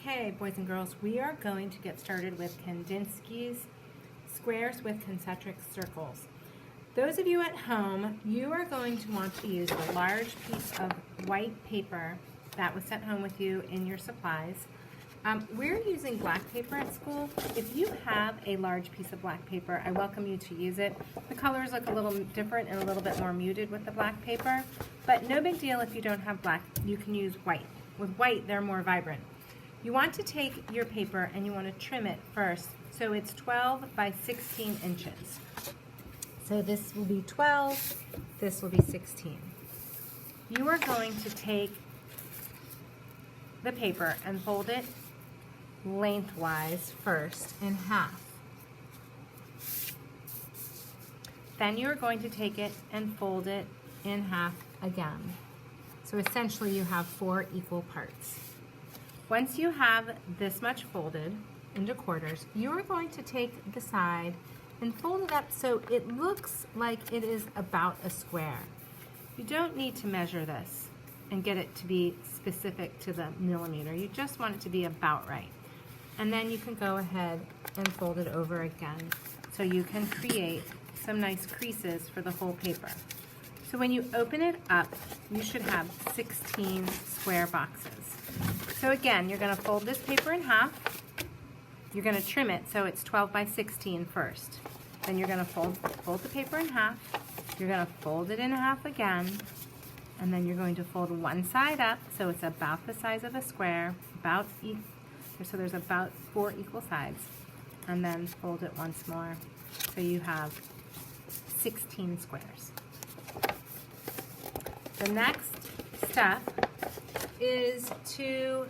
Okay, boys and girls, we are going to get started with Kandinsky's squares with concentric circles. Those of you at home, you are going to want to use a large piece of white paper that was sent home with you in your supplies. We're using black paper at school. If you have a large piece of black paper, I welcome you to use it. The colors look a little different and a little bit more muted with the black paper, but no big deal if you don't have black. You can use white. With white, they're more vibrant. You want to take your paper and you want to trim it first. So it's 12 by 16 inches. So this will be 12, this will be 16. You are going to take the paper and fold it lengthwise first in half. Then you are going to take it and fold it in half again. So essentially you have 4 equal parts. Once you have this much folded into quarters, you are going to take the side and fold it up so it looks like it is about a square. You don't need to measure this and get it to be specific to the millimeter. You just want it to be about right. And then you can go ahead and fold it over again so you can create some nice creases for the whole paper. So when you open it up, you should have 16 square boxes. So again, you're going to fold this paper in half. You're going to trim it so it's 12 by 16 first. Then you're going to fold the paper in half. You're going to fold it in half again. And then you're going to fold one side up so it's about the size of a square, so there's about 4 equal sides. And then fold it once more so you have 16 squares. The next step is to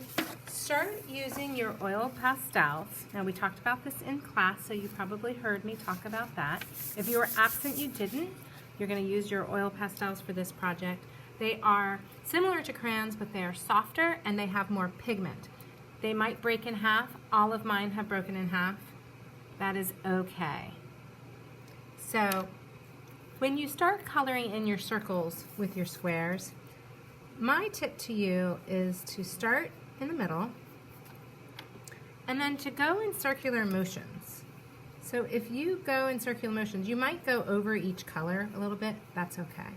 start using your oil pastels. Now we talked about this in class, so you probably heard me talk about that. If you were absent, you didn't. You're going to use your oil pastels for this project. They are similar to crayons, but they are softer and they have more pigment. They might break in half. All of mine have broken in half. That is okay. So when you start coloring in your circles with your squares, my tip to you is to start in the middle and then to go in circular motions. So if you go in circular motions, you might go over each color a little bit. That's okay.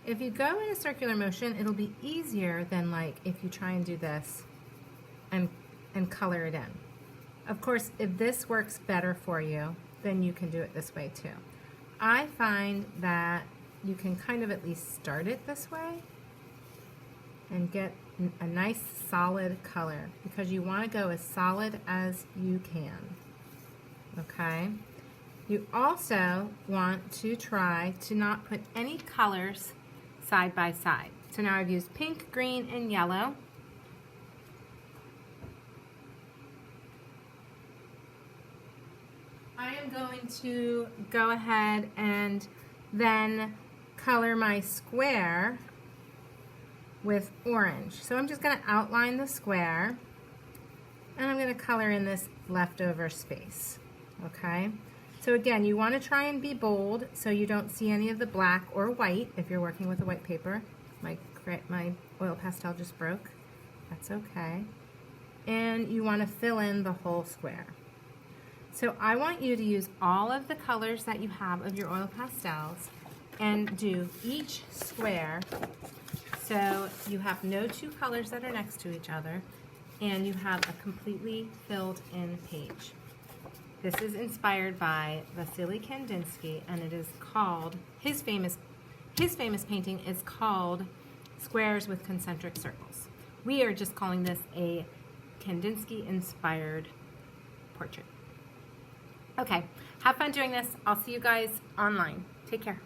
If you go in a circular motion, it'll be easier than like if you try and do this and color it in. Of course, if this works better for you, then you can do it this way too. I find that you can kind of at least start it this way and get a nice solid color because you want to go as solid as you can. Okay? You also want to try to not put any colors side by side. So now I've used pink, green, and yellow. I am going to go ahead and then color my square with orange. So I'm just going to outline the square and I'm going to color in this leftover space. Okay? So again, you want to try and be bold so you don't see any of the black or white if you're working with a white paper. My oil pastel just broke. That's okay. And you want to fill in the whole square. So I want you to use all of the colors that you have of your oil pastels and do each square so you have no 2 colors that are next to each other and you have a completely filled in page. This is inspired by Vasily Kandinsky and it is called, his famous painting is called Squares with Concentric Circles. We are just calling this a Kandinsky inspired portrait. Okay, have fun doing this. I'll see you guys online. Take care.